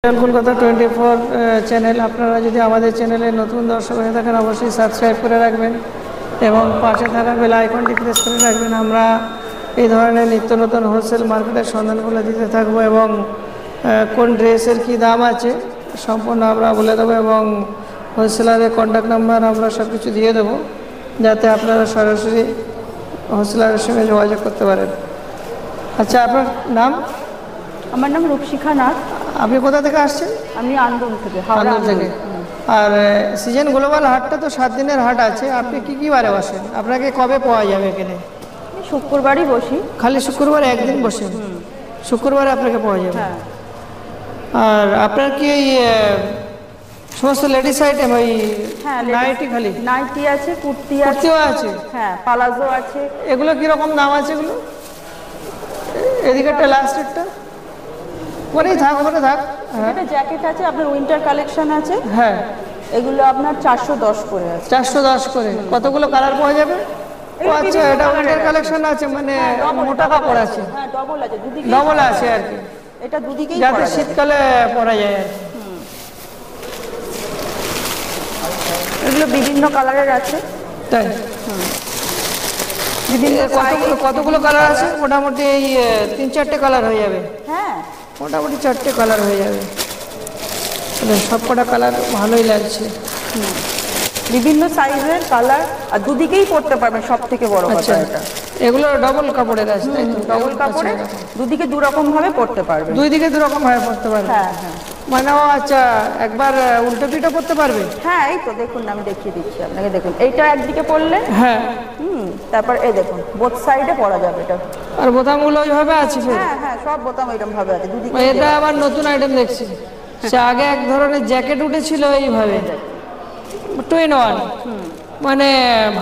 Kolkata 24 channel. আপনারা যদি আমাদের চ্যানেলে নতুন দর্শক হয়ে থাকেন অবশ্যই সাবস্ক্রাইব করে রাখবেন এবং পাশে থাকা বেল আইকনটি প্রেস করে রাখবেন। আমরা এই ধরনের নিত্য নতুন হোলসেল মার্কেটের সন্ধানগুলো দিতে থাকবো এবং কোন ড্রেসের কী দাম আছে সম্পূর্ণ আমরা বলে দেবো এবং হোলসেলারের কন্ট্যাক্ট নাম্বার আমরা সব কিছু দিয়ে দেবো যাতে আপনারা সরাসরি হোলসেলারের সঙ্গে যোগাযোগ করতে পারেন। আচ্ছা, আপনার নাম? আমার নাম রূপশিখা নাথ। আপনি কোথা থেকে আসছেন? আমি আন্দোলন থেকে, আন্দোলন থেকে। আর সিজন গ্লোবাল হাটটা তো 7 দিনের হাট আছে, আপনি কি কি বারে বসেন? আপনাকে কবে পাওয়া যাবে এখানে? শুক্রবারই বসি। খালি শুক্রবার একদিন বসেন? শুক্রবারে আপনাকে পাওয়া যাবে। হ্যাঁ। আর আপনার কি এই সমস্ত লেডিস আইটেম ওই নাইটি? খালি নাইটি আছে, কুর্তিও আছে, হ্যাঁ, পালাজো আছে। এগুলো কীরকম দাম আছে এগুলো? এদিকেরটা লাস্ট একটা ওখানেই থাক, ওখানে থাক। এটা জ্যাকেট আছে, আপনার উইন্টার কালেকশন আছে। হ্যাঁ, এগুলো আপনার 410 করে আছে। 410 করে। কতগুলো কালার পাওয়া যাবে? ও আচ্ছা, এটা উইন্টার কালেকশন আছে, মানে মোটা কাপড় আছে। হ্যাঁ, ডবল আছে, দুদিকে ডবল আছে আর কি, এটা দুদিকেই যাতে শীতকালে পরা যায় আর কি। এগুলো বিভিন্ন কালারের আছে। তাই? বিভিন্ন কতগুলো কালার আছে? মোটামুটি এই 3-4টে কালার হয়ে যাবে। হ্যাঁ, মোটামুটি 4টে কালার হয়ে যাবে। সব কটা কালার ভালোই লাগছে। বিভিন্ন সাইজের কালার, আর দুদিকেই পরতে পারবেন, সব থেকে বড় কথা এটা। এগুলো ডবল কাপড়ের আছে, তাই তো? ডবল কাপড়ে দুদিকে দু রকম ভাবে পরতে পারবেন। দুই দিকে দু রকম ভাবে পরতে পারবে? হ্যাঁ হ্যাঁ। মানে ও আচ্ছা, একবার উল্টো পিঠে পরতে পারবে? হ্যাঁ, এই তো দেখুন, আমি দেখিয়ে দিচ্ছি আপনাকে। দেখুন, এইটা একদিকে পরলে, হ্যাঁ, তারপর এই দেখুন বোথ সাইডে পরা যাবে এটা। আর বোতামগুলো ওইভাবে আছে? হ্যাঁ হ্যাঁ, সব বোতাম এরকম ভাবে আছে দুদিকে। এটা আবার নতুন আইটেম দেখছি। সে আগে এক ধরনের জ্যাকেট উঠেছিল এইভাবে 2-in-1, মানে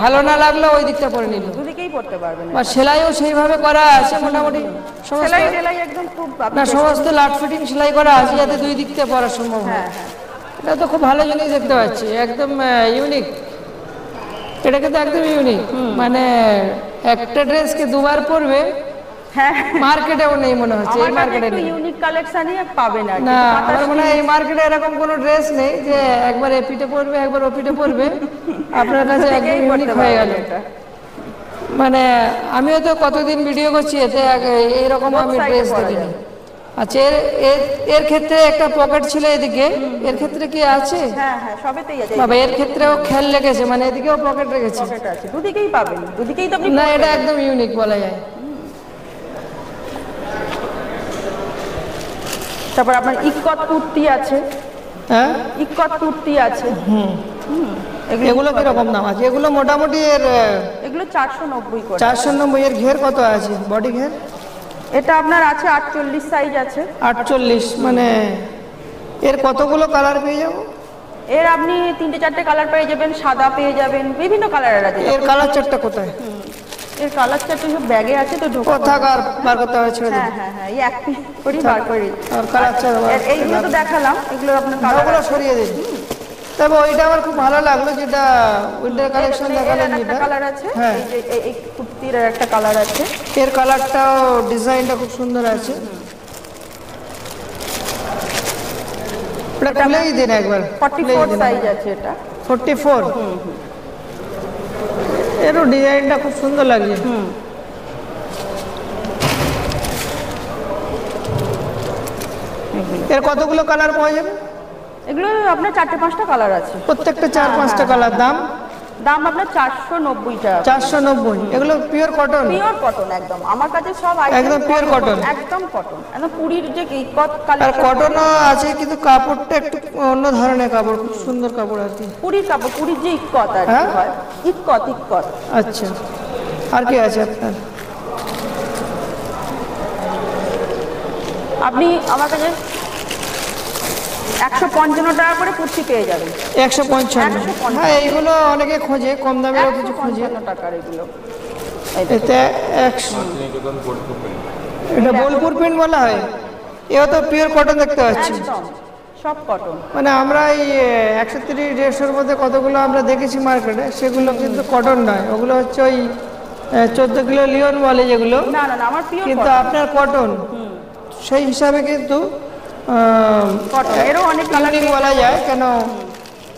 ভালো না লাগলো ওই দিকটা পরে নিল। দুদিকেই পরতে পারবেন। বা সেলাইও সেইভাবে করা আছে মোটামুটি সেলাই টেলাই একদম খুব না, সমস্ত লাট ফিটিং সেলাই করা আছে যাতে দুই দিক থেকে পরা সম্ভব হয়। হ্যাঁ হ্যাঁ, এটা তো খুব ভালো জিনিস দেখতে পাচ্ছি, একদম ইউনিক। এটা কিন্তু একদম ইউনিক, মানে একটা ড্রেসকে দুবার পরবে। হ্যাঁ, মার্কেটেও নেই মনে হচ্ছে, এই মার্কেটে একটু ইউনিক কালেকশনই পাবেন আর না। আমার মনে হয় এই মার্কেটে এরকম কোনো ড্রেস নেই যে একবার এ পিঠে পরবে একবার ও পিঠে পরবে, আপনার কাছে একদম ইউনিক হয়ে গেল এটা। মানে আমিও তো কতদিন ভিডিও করছি, এতে এইরকম আমি ড্রেস দেখিনি। আচ্ছা, এর ক্ষেত্রে একটা পকেট ছিল এদিকে, এর ক্ষেত্রে কি আছে? হ্যাঁ হ্যাঁ, সবেতেই আছে বাবা, এর ক্ষেত্রেও খেয়াল রেখেছে, মানে এদিকেও পকেট রেখেছে। পকেট আছে, দুদিকেই পাবেন, দুদিকেই তো আপনি না, এটা একদম ইউনিক বলা যায়। তারপর আপনার ইক্কত কুর্তি আছে। হ্যাঁ, ইক্কত কুর্তি আছে। এগুলো কিরকম দাম আছে? এগুলো মোটামুটি এগুলো 490 করে। 490। এর ঘের কত আছে? বডি ঘের এটা আপনার আছে 48 সাইজ আছে। 48, মানে এর কতগুলো কালার পেয়ে যাব? এর আপনি 3-4টে কালার পেয়ে যাবেন, সাদা পেয়ে যাবেন, বিভিন্ন কালারের আছে। এর কালার চারটা কোথায়? এর কালার চারটে সব ব্যাগে আছে, তো ঢোকা কোথাকার বার করতে হবে? ছেড়ে দিন। হ্যাঁ হ্যাঁ হ্যাঁ, এই এক পিস করি বার করি। আর কালার চার এইগুলো তো দেখালাম, এগুলো আপনার কালারগুলো সরিয়ে দিন। তবে ওইটা আমার খুব ভালো লাগলো, যেটা উইন্টার কালেকশন দেখালেন, যেটা কালার আছে। হ্যাঁ, এই কুর্তির একটা কালার আছে। এর কালারটাও ডিজাইনটা খুব সুন্দর আছে। এটা খুলেই দিন একবার। 44 সাইজ আছে এটা। 44? এরও ডিজাইনটা খুব সুন্দর লাগছে। এর কতগুলো কালার পাওয়া যাবে? এগুলো আপনার 4-5টা কালার আছে, প্রত্যেকটা 4-5টা কালার। দাম? দাম আপনার 490 টাকা। 490। এগুলো পিওর কটন? পিওর কটন একদম, আমার কাছে সব একদম পিওর কটন। একদম কটন, একদম পুরীর যে ইক্কত আর কালেকশন। কটনও আছে কিন্তু কাপড়টা একটু অন্য ধরনের কাপড়, খুব সুন্দর কাপড় আর কি। পুরীর কাপড়, পুরীর যে ইক্কত আর কি হয়, ইক্কত। আচ্ছা, আর কি আছে আপনার? আপনি আমার কাছে 155 টাকা করে কুর্তি পেয়ে যাবেন। 155? হ্যাঁ, এইগুলো অনেকে খোঁজে, কম দামেরও কিছু খোঁজে। 155 টাকার এগুলো। এতে এটা বোলপুর প্রিন্ট বলা হয়। এও তো পিওর কটন দেখতে পাচ্ছি। একদম সব কটন। মানে আমরা এই 130-150-এর মধ্যে কতগুলো আমরা দেখেছি মার্কেটে, সেগুলো কিন্তু কটন নয়, ওগুলো হচ্ছে ওই 14 কিলো লিওন বলে যেগুলো। না না না, আমার পিওর কিন্তু আপনার কটন, সেই হিসাবে কিন্তু কটন এরও অনেক কালার ইউনিক বলা যায়, কেন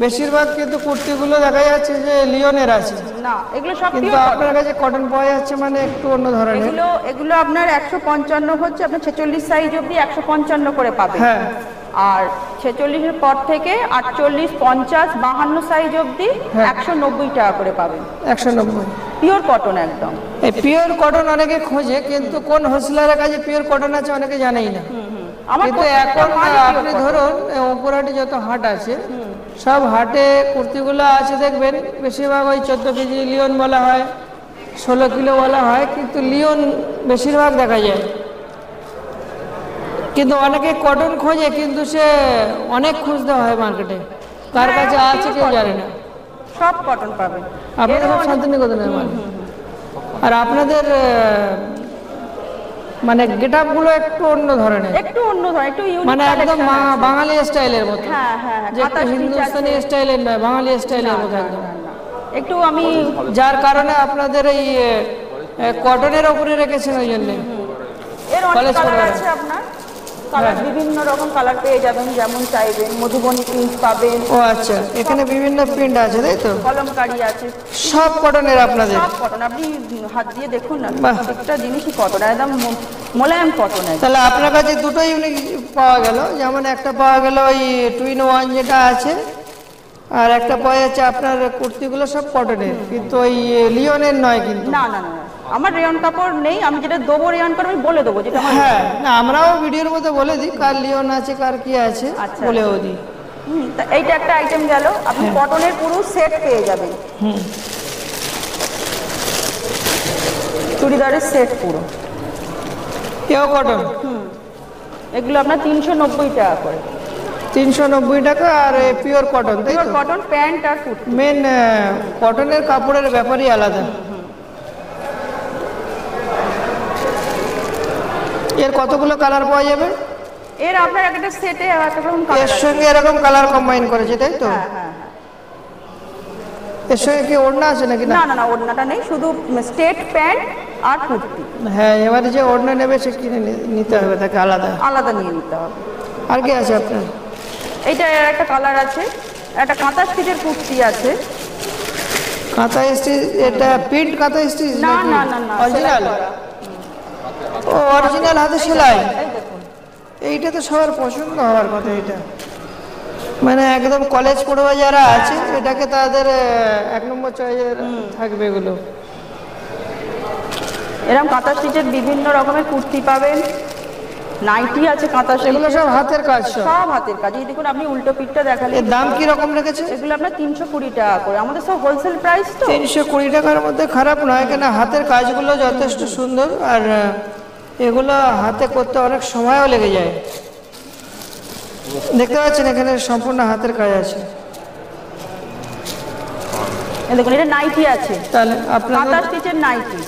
বেশিরভাগ কিন্তু কুর্তিগুলো দেখা যাচ্ছে যে লিওনের আছে, না এগুলো সব কিন্তু পিওর আপনার কাছে কটন পাওয়া যাচ্ছে মানে একটু অন্য ধরনের। এগুলো আপনার 155 হচ্ছে, আপনার 46 সাইজ অবধি 155 করে পাবেন। হ্যাঁ, আর 46-এর পর থেকে 48, 50, 52 সাইজ অবধি হ্যাঁ। 190 টাকা করে পাবেন। 190। পিওর কটন একদম। এই পিওর কটন অনেকে খোঁজে, কিন্তু কোন হোলসেলারের কাছে পিওর কটন আছে অনেকে জানেই না। আমার কিন্তু এখন আপনি ধরুন উপরহাটে যত হাট আছে সব হাটে কুর্তিগুলো আছে দেখবেন বেশিরভাগ ওই 14 কেজি লিওন বলা হয়, 16 কিলো বলা হয়, কিন্তু লিওন বেশিরভাগ দেখা যায়। কিন্তু অনেকে কটন খোঁজে, কিন্তু সে অনেক খুঁজতে হয় মার্কেটে, তার কাছে আছে কেউ জানে না। সব কটন পাবেন আপনাদের সব শান্তিনিকেতনের মাল। আর আপনাদের মানে গেট আপ গুলো একটু অন্য ধরনের, একটু ইউনিক, মানে একদম বাঙালি স্টাইলের মতো। হ্যাঁ হ্যাঁ, যে একটু হিন্দুস্তানি স্টাইলের নয়, বাঙালি স্টাইলের মতো একদম। একটু আমি যার কারণে আপনাদের এই কটনের উপরে রেখেছেন, ওই জন্য এর অনেক কালার আছে আপনার, কালার বিভিন্ন রকম কালার পেয়ে যাবেন, যেমন চাইবেন। মধুবনী প্রিন্ট পাবেন। ও আচ্ছা, এখানে বিভিন্ন প্রিন্ট আছে তাই তো? কলমকারী আছে, সব কটনের আপনাদের? সব কটন, আপনি হাত দিয়ে দেখুন না, প্রত্যেকটা জিনিসই কটন, একদম মোলায়েম কটন। তাহলে আপনার কাছে দুটো ইউনিক পাওয়া গেল, যেমন একটা পাওয়া গেল ওই 2-in-1 যেটা আছে, আর একটা পাওয়া যাচ্ছে আপনার কুর্তিগুলো সব কটনের, কিন্তু ওই লিওনের নয় কিন্তু। না না না, আমার রেয়ন কাপড় নেই, আমি যেটা দেবো রেয়ন কাপড় আমি বলে দেবো যেটা। হ্যাঁ, না আমরাও ভিডিওর মধ্যে বলে দিই কার লিওন আছে কার কি আছে, বলেও দিই। এইটা একটা আইটেম গেল, আপনি কটনের পুরো সেট পেয়ে যাবেন। চুড়িদারের সেট পুরো, কেউ কটন। এগুলো আপনার 390 টাকা করে। 390 টাকা, আর পিওর কটন তাই তো? কটন প্যান্ট আর কুর্তি। মেন কটনের কাপড়ের ব্যাপারই আলাদা। এর কতগুলো কালার পাওয়া যাবে? এর আপনার একটা সেটে একটা রকম কালার, এর সঙ্গে এরকম কালার কম্বাইন করেছে তাই তো? হ্যাঁ হ্যাঁ। এর সঙ্গে কি ওড়না আছে নাকি? না না না, ওড়নাটা নেই, শুধু স্ট্রেট প্যান্ট আর কুর্তি। হ্যাঁ, এবারে যে ওড়না নেবে সে কিনে নিতে হবে, তাকে আলাদা আলাদা নিয়ে নিতে হবে। আর কি আছে আপনার? এইটা একটা কালার আছে, একটা কাঁথা স্টিচের কুর্তি আছে। কাঁথা স্টিচ? এটা প্রিন্ট কাঁথা স্টিচ? না না না না, অরিজিনাল? ও অরিজিনাল হাতে সেলাই। এইটা তো সবার পছন্দ হওয়ার কথা। এটা মানে একদম কলেজ পড়ুয়া যারা আছে এটাকে তাদের 1 নম্বর চয়েসের থাকবে এগুলো। এরকম কাঁথা স্টিচের বিভিন্ন রকমের কুর্তি পাবেন, নাইটি আছে কাঁথা স্টিচ। এগুলো সব হাতের কাজ, সব হাতের কাজ। এই দেখুন, আপনি উল্টো পিঠটা দেখালেন। এর দাম কি রকম রেখেছে? এগুলো আপনার 320 টাকা করে, আমাদের সব হোলসেল প্রাইস তো। 320 টাকার মধ্যে খারাপ নয়, কেন হাতের কাজগুলো যথেষ্ট সুন্দর, আর এগুলো হাতে করতে অনেক সময়ও লেগে যায়। দেখতে পাচ্ছেন এখানে সম্পূর্ণ হাতের কাজ আছে। দেখুন, এটা নাইটি আছে, তাহলে আপনার কাঁথা স্টিচের নাইটি।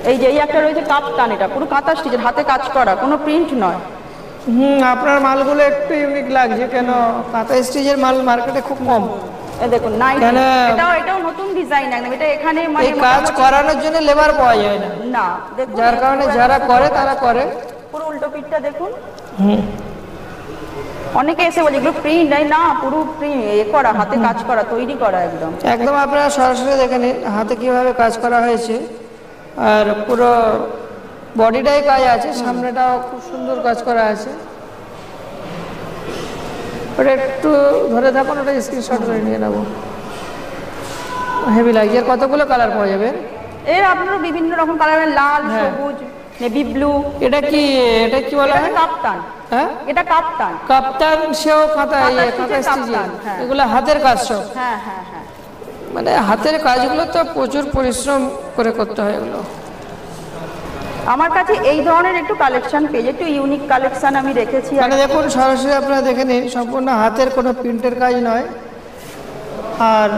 এই যে এই একটা রয়েছে কাপ্তান, এটা পুরো কাঁথা স্টিচের, হাতে কাজ করা, কোনো প্রিন্ট নয়। আপনার মালগুলো একটু ইউনিক লাগছে, কেন কাঁথা স্টিচের মাল মার্কেটে খুব কম। এই দেখুন নাইটি, এটাও নতুন ডিজাইন একদম। এটা এখানে এই কাজ করানোর জন্য লেবার পাওয়া যায় না, না, দেখুন যার কারণে যারা করে তারা করে। পুরো উল্টো পিঠটা দেখুন। অনেকে এসে বলে এগুলো প্রিন্ট নাই, না পুরো প্রিন্ট করা, হাতে কাজ করা, তৈরি করা একদম। একদম আপনারা সরাসরি দেখে নিন হাতে কিভাবে কাজ করা হয়েছে, আর পুরো বডিটাই কাজ আছে, সামনেটাও খুব সুন্দর কাজ করা আছে। ওটা একটু ধরে থাকুন, ওটা স্ক্রিনশট করে নিয়ে নেবো। হেভি লাগছে। কতগুলো কালার পাওয়া যাবে? এর আপনার বিভিন্ন রকম কালার, লাল, সবুজ, নেভি ব্লু। এটা কি বলা হয়? কাপ্তান। হ্যাঁ, এটা কাপ্তান। কাপ্তান সেও কাঁথা স্টিচ, এগুলো হাতের কাজ সব। হ্যাঁ হ্যাঁ হ্যাঁ, মানে হাতের কাজগুলো তো প্রচুর পরিশ্রম করে করতে হয় এগুলো। আমার কাছে এই ধরনের একটু কালেকশন পেয়ে, একটু ইউনিক কালেকশন আমি রেখেছি। মানে দেখুন সরাসরি আপনারা দেখে নিন, সম্পূর্ণ হাতের, কোনো প্রিন্টের কাজ নয়। আর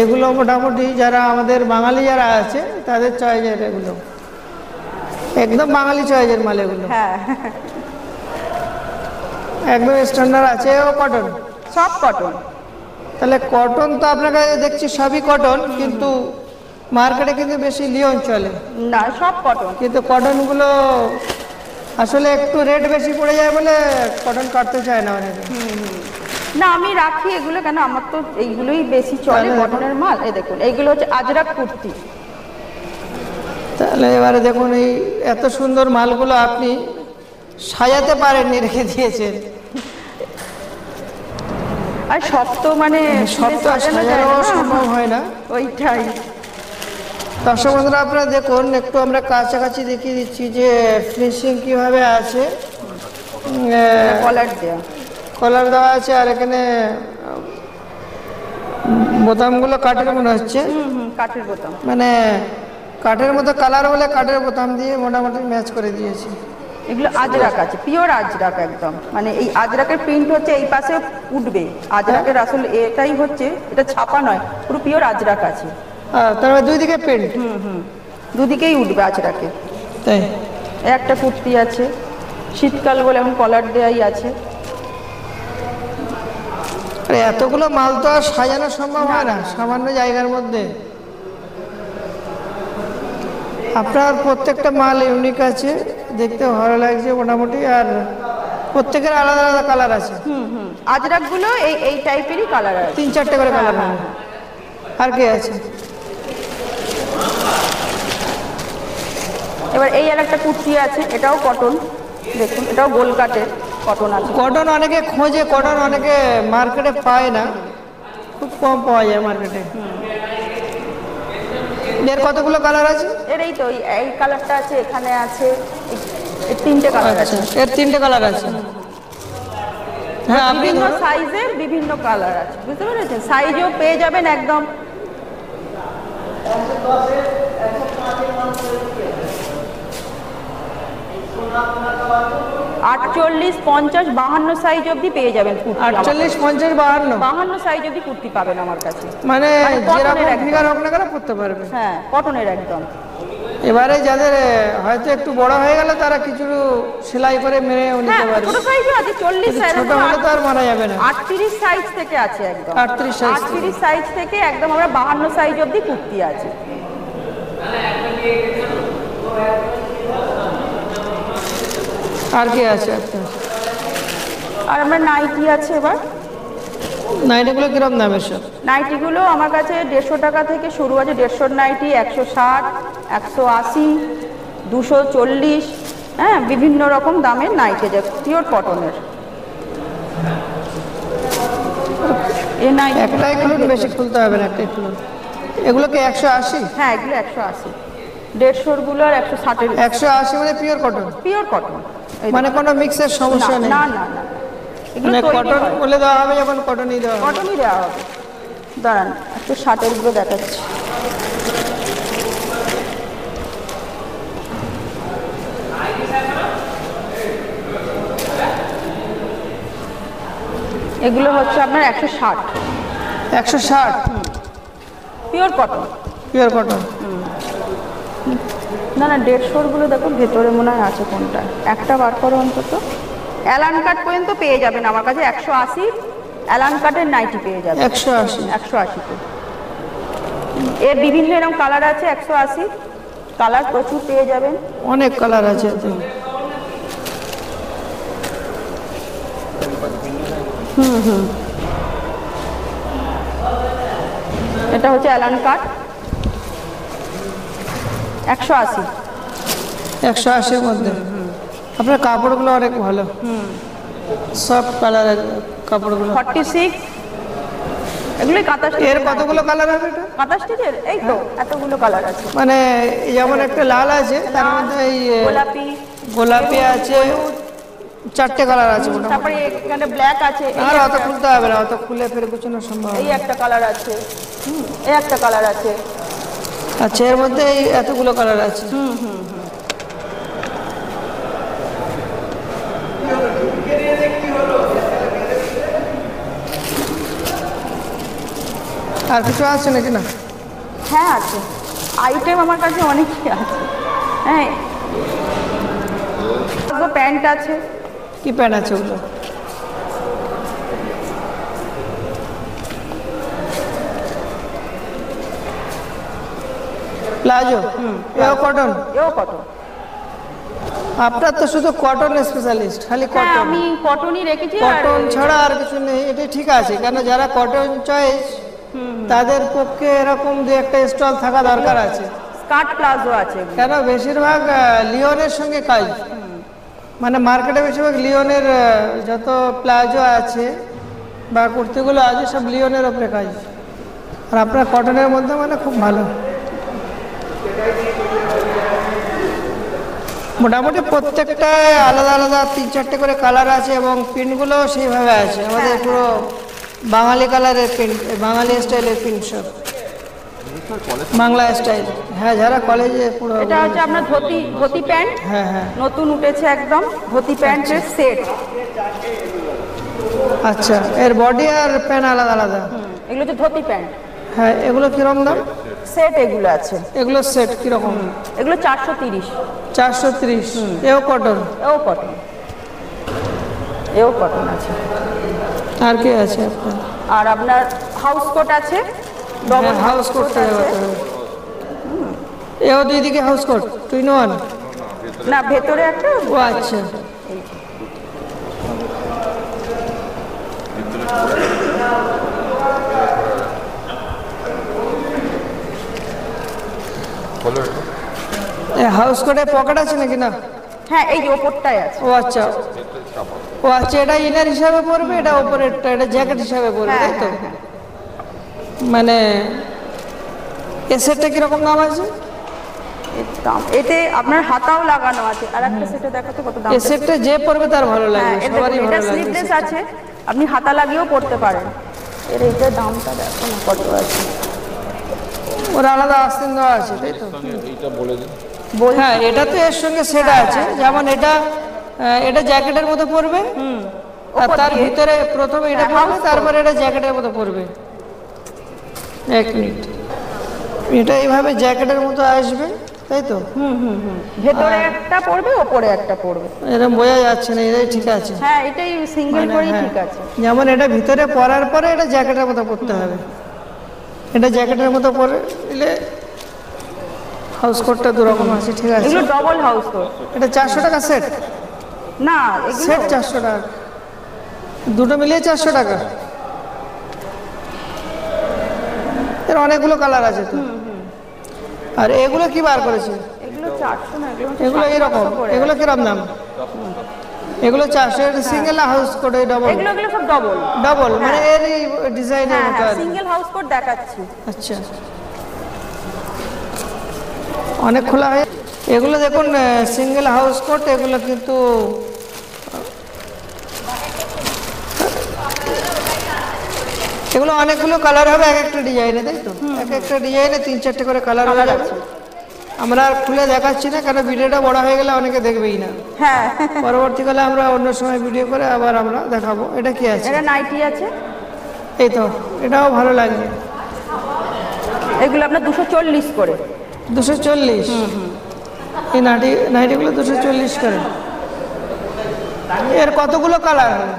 এগুলো মোটামুটি যারা আমাদের বাঙালি যারা আছে তাদের চয়েসের, এগুলো একদম বাঙালি চয়েসের মাল এগুলো। হ্যাঁ, একদম স্ট্যান্ডার্ড আছে। ও কটন? সব কটন। তাহলে কটন তো আপনার কাছে দেখছি সবই কটন, কিন্তু মার্কেটে কিন্তু বেশি লিওন চলে না, সব কটন। কিন্তু কটনগুলো আসলে একটু রেট বেশি পড়ে যায় বলে কটন কাটতে চায় না অনেকে। না আমি রাখি এগুলো, কেন আমার তো এইগুলোই বেশি চলে কটনের মাল। এই দেখুন এইগুলো হচ্ছে আজরাক কুর্তি। তাহলে এবারে দেখুন এই এত সুন্দর মালগুলো আপনি সাজাতে পারেননি, রেখে দিয়েছেন। আর সব তো মানে সব তো সাজানো সম্ভব হয় না। ওইটাই। দর্শক বন্ধুরা আপনারা দেখুন, একটু আমরা কাছাকাছি দেখিয়ে দিচ্ছি যে ফিনিশিং কিভাবে আছে। কলার দেওয়া, কলার দেওয়া আছে, আর এখানে বোতামগুলো কাঠের মনে হচ্ছে। কাঠের বোতাম, মানে কাঠের মতো কালার বলে কাঠের বোতাম দিয়ে মোটামুটি ম্যাচ করে দিয়েছি। এগুলো আজরাক আছে, পিওর আজরাক একদম। মানে এই আজরাকের প্রিন্ট হচ্ছে এই পাশে উঠবে। আজরাকের আসলে এটাই হচ্ছে, এটা ছাপা নয়, পুরো পিওর আজরাক আছে। তারপরে দুই দিকে প্রিন্ট, দুদিকেই উঠবে আজরাকে। তাই একটা কুর্তি আছে শীতকাল বলে, এখন কলার দেওয়াই আছে। এতগুলো মাল তো আর সাজানো সম্ভব হয় না সামান্য জায়গার মধ্যে। আপনার প্রত্যেকটা মাল ইউনিক আছে, দেখতে ভালো লাগছে মোটামুটি, আর প্রত্যেকের আলাদা আলাদা কালার আছে। আজরাক গুলো এই টাইপেরই কালার আছে, 3-4টে করে কালার হবে। আর কি আছে? এবার এই আর একটা কুর্তি আছে, এটাও কটন। দেখুন এটাও গোল কাটের কটন আছে। কটন অনেকে খোঁজে, কটন অনেকে মার্কেটে পায় না, খুব কম পাওয়া যায় মার্কেটে। এর কতগুলো কালার আছে? এর এই তো এই কালারটা আছে, এখানে আছে, এর 3টে কালার আছে। এর 3টে কালার আছে। হ্যাঁ, বিভিন্ন সাইজের বিভিন্ন কালার আছে, বুঝতে পেরেছেন? সাইজও পেয়ে যাবেন একদম। 48, 50, 52 সাইজ অবধি পেয়ে যাবেন কুর্তি। 48, 50, 52 সাইজ অবধি কুর্তি পাবেন আমার কাছে। মানে যেরকম কটনের ফিগার হোক না কেন পরতে পারবে। হ্যাঁ, কটনের একদম। এবারে যাদের হয়তো একটু বড় হয়ে গেল তারা কিছু সেলাই করে মেরেও নিতে পারবে। ছোট সাইজও আছে, 40 সাইজ। ছোট হলে তো আর মারা যাবে না। 38 সাইজ থেকে আছে একদম। 38 সাইজ থেকে একদম আমরা 52 সাইজ অবধি কুর্তি আছে। আর কি আছে আপনার? আর আমরা নাইটি আছে। এবার নাইটিগুলো কিরকম দামের সব? নাইটিগুলো আমার কাছে 150 টাকা থেকে শুরু আছে। 150 নাইটি, 160, 180, 240, হ্যাঁ, বিভিন্ন রকম দামের নাইটি আছে, পিওর কটনের। এই নাইটি একটাই খুলুন, বেশি খুলতে হবে না, একটাই খুলুন। এগুলো কি 180? হ্যাঁ, এগুলো 180। 150 গুলো আর 160। 180 মানে পিওর কটন? পিওর কটন, মানে কোনো মিক্সের সমস্যা নেই? না না না, মানে কটন বলে দেওয়া হবে যখন কটনই দেওয়া হবে? কটনই দেওয়া হবে। দাঁড়ান একটু 60 গুলো দেখাচ্ছি। এগুলো হচ্ছে আপনার 160। 160 পিওর কটন। Pure cotton? না না, 150 গুলো দেখুন ভেতরে মনে হয় আছে কোনটা, একটা বার করো অন্তত। অ্যালান কাট পর্যন্ত পেয়ে যাবেন আমার কাছে। 180 অ্যালান কাটের নাইটি পেয়ে যাবেন। 180 তে। এর বিভিন্ন এরকম কালার আছে। 180 কালার প্রচুর পেয়ে যাবেন, অনেক কালার আছে। এটা হচ্ছে অ্যালান কাট, 180। 180-এর মধ্যে আপনার কাপড়গুলো অনেক ভালো, সফট কালারের কাপড়গুলো। 46 এগুলোই কাঁথা। এর কতগুলো কালার হবে এটা? কাঁথা স্টিচের এই তো এতগুলো কালার আছে। মানে যেমন একটা লাল আছে, তার মধ্যে এই গোলাপি আছে, 4টে কালার আছে। তারপরে এখানে ব্ল্যাক আছে। আর অত খুলতে হবে না, অত খুলে ফের গুছানো সম্ভব। এই একটা কালার আছে, এই একটা কালার আছে। আচ্ছা, এর মধ্যে এই এতগুলো কালার আছে। আর কিছু আছে নাকি? না, হ্যাঁ আছে, আইটেম আমার কাছে অনেকই আছে। হ্যাঁ, প্যান্ট আছে। কি প্যান্ট আছে ওগুলো? প্লাজো? এও কটন? এও কটন। আপনার তো শুধু কটন স্পেশালিস্ট, খালি হ্যাঁ কটন। আমি কটনই রেখেছি। আর কটন ছাড়া আর কিছু নেই, এটা ঠিক আছে। কেন যারা কটন চয়েস তাদের পক্ষে এরকম দু একটা স্টল থাকা দরকার আছে। স্কার্ট প্লাজো আছে এগুলো। কেন বেশিরভাগ লিওনের সঙ্গে কাজ, মানে মার্কেটে বেশিরভাগ লিওনের যত প্লাজো আছে বা কুর্তিগুলো আছে সব লিওনের ওপরে কাজ। আর আপনার কটনের মধ্যে মানে খুব ভালো। মোটামুটি প্রত্যেকটায় আলাদা আলাদা 3-4টে করে কালার আছে এবং প্রিন্টগুলো সেইভাবে আছে আমাদের পুরো বাঙালি কালারের প্রিন্ট, বাঙালি স্টাইলের প্রিন্ট সব, বাংলা স্টাইল। হ্যাঁ, যারা কলেজে পুরো। এটা হচ্ছে আপনার ধুতি প্যান্ট। হ্যাঁ হ্যাঁ, নতুন উঠেছে একদম ধুতি প্যান্টের সেট। আচ্ছা, এর বডি আর প্যান্ট আলাদা আলাদা। এগুলো হচ্ছে ধুতি প্যান্ট। হ্যাঁ, এগুলো কিরকম দাম? সেট এগুলো আছে। এগুলো সেট কিরকম? এগুলো 430। 430। এও কটন? এও কটন, এও কটন আছে। আর কি আছে আপনার? আর আপনার হাউস কোট আছে, ডবল হাউস কোট আছে। এও দুই দিকে হাউস কোট, 2 in 1? না, ভেতরে একটা। ও আচ্ছা, হাউস কোটে পকেট আছে নাকি? না। হ্যাঁ, এই যে ওপরটাই আছে। ও আচ্ছা, ও আচ্ছা, এটা ইনার হিসাবে পড়বে, এটা ওপরেরটা এটা জ্যাকেট হিসাবে পড়বে, তাই তো? মানে এ সেটটা কিরকম দাম আছে? দাম এতে আপনার হাতাও লাগানো আছে। আর একটা সেটে দেখাতে কত দাম। এ সেটটা যে পড়বে তার ভালো লাগবে, সবারই এটা ভালো লাগবে। স্লিভলেস আছে, আপনি হাতা লাগিয়েও পড়তে পারেন। এর এইটা দামটা দেখো না কত আছে। ওর আলাদা আস্তিন দেওয়া আছে, তাই তো? এইটা বলে দিন। হ্যাঁ, এটা তো এর সঙ্গে সেট আছে। যেমন এটা এটা জ্যাকেটের মতো পড়বে, আর তার ভিতরে প্রথমে এটা পড়বে, তারপরে এটা জ্যাকেটের মতো পড়বে। এক মিনিট, এটা এইভাবে জ্যাকেটের মতো আসবে, তাই তো? ভেতরে একটা পড়বে, ওপরে একটা পড়বে। এরকম বোঝা যাচ্ছে না, এটাই ঠিক আছে। হ্যাঁ, এটাই সিঙ্গেল মানে করেই হ্যাঁ, ঠিক আছে। যেমন এটা ভিতরে পরার পরে এটা জ্যাকেটের মতো পরতে হবে। এটা জ্যাকেটের মতো পরে দিলে হাউস কোটটা দুরকম আছে, ঠিক আছে? এগুলো ডবল হাউস কোট। এটা 400 টাকা সেট? না, সেট 400 টাকা, দুটো মিলিয়ে 400 টাকা। এর অনেকগুলো কালার আছে তো। আর এগুলো কি বার করেছে? এগুলো 400 না, এগুলো এরকম, এগুলো কিরকম দাম? এগুলো 400। এটা সিঙ্গেল হাউস কোট? ডবল? এগুলো সব ডবল। ডবল মানে এর ডিজাইনের মতো আর কি। সিঙ্গেল হাউস কোট দেখাচ্ছি। আচ্ছা, অনেক খোলা হয় এগুলো। দেখুন সিঙ্গেল হাউস কোট, এগুলো কিন্তু এগুলো অনেকগুলো কালার হবে এক একটা ডিজাইনে, তাই তো? এক একটা ডিজাইনে 3-4টে করে কালার আছে। আমরা আর খুলে দেখাচ্ছি না, কারণ ভিডিওটা বড় হয়ে গেলে অনেকে দেখবেই না। হ্যাঁ, পরবর্তীকালে আমরা অন্য সময় ভিডিও করে আবার আমরা দেখাবো। এটা কি আছে? এটা নাইটি আছে। এই তো, এটাও ভালো লাগছে। এগুলো আপনার 240 করে। 240? এই নাইটিগুলো 240 করে। এর কতগুলো কালার হবে?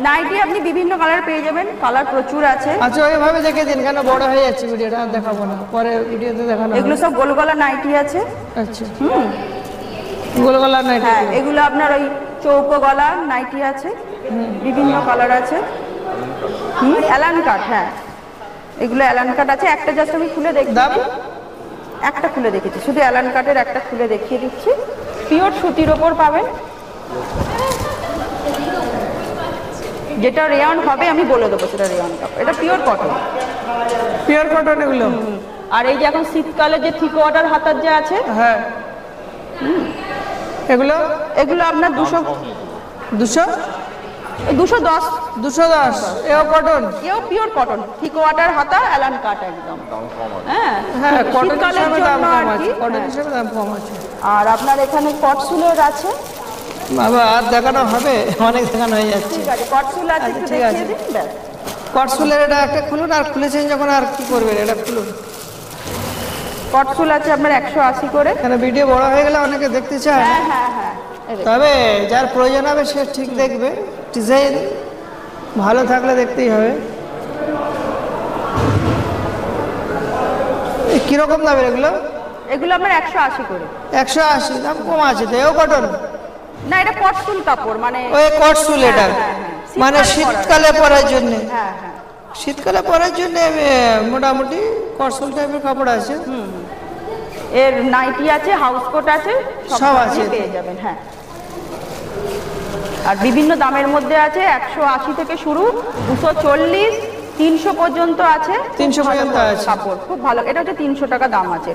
নাইটি আপনি বিভিন্ন কালার পেয়ে যাবেন, কালার প্রচুর আছে। আচ্ছা, ওইভাবে দেখে দিন, কেন বড় হয়ে যাচ্ছে ভিডিওটা, আর দেখাবো না, পরে ভিডিওতে দেখানো এগুলো হবে। সব গোল গলা নাইটি আছে। আচ্ছা, গোল গলার নাইটি? হ্যাঁ, এগুলো আপনার ওই চৌকো গলা নাইটি আছে, বিভিন্ন কালার আছে। অ্যালান কাট। হ্যাঁ, এগুলো অ্যালান কাট আছে। একটা জাস্ট আমি খুলে দেখি। দাম? একটা খুলে দেখেছি, শুধু অ্যালান কাটের একটা খুলে দেখিয়ে দিচ্ছি। পিওর সুতির ওপর পাবেন। যেটা রেয়ন হবে আমি বলে দেবো সেটা রেয়ন কাপড়। এটা পিওর কটন। পিওর কটন এগুলো? আর এই যে এখন শীতকালে যে থ্রি কোয়ার্টার হাতার যে আছে, হ্যাঁ, এগুলো এগুলো আপনার 200 210। 210? এও কটন? এও পিওর কটন, থ্রি কোয়ার্টার হাতা, অ্যালান কাট একদম। হ্যাঁ হ্যাঁ, কটন শীতকালের হিসেবে দাম জন্য কম আর আছে, কি। কটন হিসেবে দাম কম আছে। আর আপনার এখানে কটসুলের আছে। বাবা, আর দেখানো হবে? অনেক দেখানো হয়ে যাচ্ছে। ঠিক আছে, কটসুল আছে, একটু ঠিক আছে। দেখিয়ে দিন। ব্যাস, কটসুলের এটা একটা খুলুন, আর খুলেছেন যখন আর কি করবেন, এটা খুলুন। কটসুল আছে আপনার 180 করে। কেন ভিডিও বড় হয়ে গেলে অনেকে দেখতে চায়। হ্যাঁ হ্যাঁ হ্যাঁ, এই দেখুন। তবে যার প্রয়োজন হবে সে ঠিক দেখবে, ডিজাইন ভালো থাকলে দেখতেই হবে। কিরকম দামের এগুলো? এগুলো আমার 180 করে। 180, দাম কম আছে তো। এও কটন? না, এটা কটসুল কাপড়, মানে ওই কটসুল এটা, মানে শীতকালে পরার জন্য। হ্যাঁ হ্যাঁ, শীতকালে পরার জন্য মোটামুটি কটসুল টাইপের কাপড় আছে। এর নাইটি আছে, হাউস কোট আছে, সব আছে পেয়ে যাবেন। হ্যাঁ, আর বিভিন্ন দামের মধ্যে আছে, 180 থেকে শুরু, 240, 300 পর্যন্ত আছে। 300 পর্যন্ত আছে কাপড় খুব ভালো। এটা হচ্ছে 300 টাকা দাম আছে।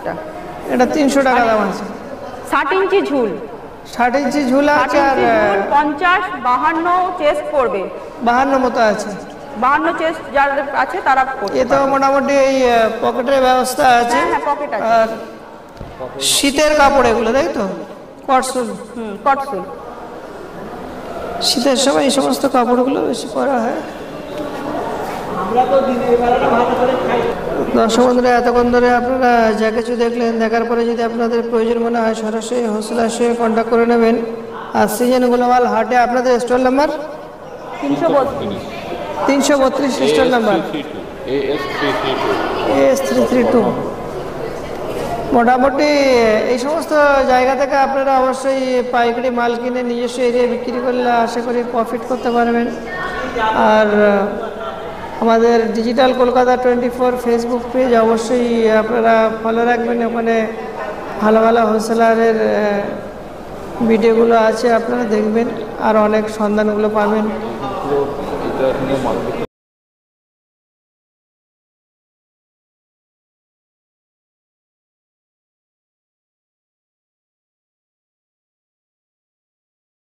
এটা 300 টাকা দাম আছে। 60 ইঞ্চি ঝুল, 60 ইঞ্চি ঝুল আছে। আর 50, 52 চেস্ট পড়বে। 52 মতো আছে। 52 চেস্ট যার আছে তারা পড়বে। এ তো মোটামুটি এই পকেটের ব্যবস্থা আছে। হ্যাঁ, পকেট আছে। আর শীতের কাপড় এগুলো, তাই তো? কটসুল। কটসুল। শীতের সময় এই সমস্ত কাপড়গুলো বেশি পরা হয়। দর্শক বন্ধুরা, এতক্ষণ ধরে আপনারা যা কিছু দেখলেন, দেখার পরে যদি আপনাদের প্রয়োজন মনে হয় সরাসরি হোলসেলার সঙ্গে কন্ট্যাক্ট করে নেবেন। আর সিজন গ্লোবাল হাটে আপনাদের stall number 332 stall number AS332। মোটামুটি এই সমস্ত জায়গা থেকে আপনারা অবশ্যই পাইকারি মাল কিনে নিজস্ব এরিয়ায় বিক্রি করলে আশা করি প্রফিট করতে পারবেন। আর আমাদের ডিজিটাল কলকাতা 24 ফেসবুক পেজ অবশ্যই আপনারা ফলো রাখবেন। ওখানে ভালো ভালো হোলসেলারের ভিডিওগুলো আছে, আপনারা দেখবেন আর অনেক সন্ধানগুলো পাবেন।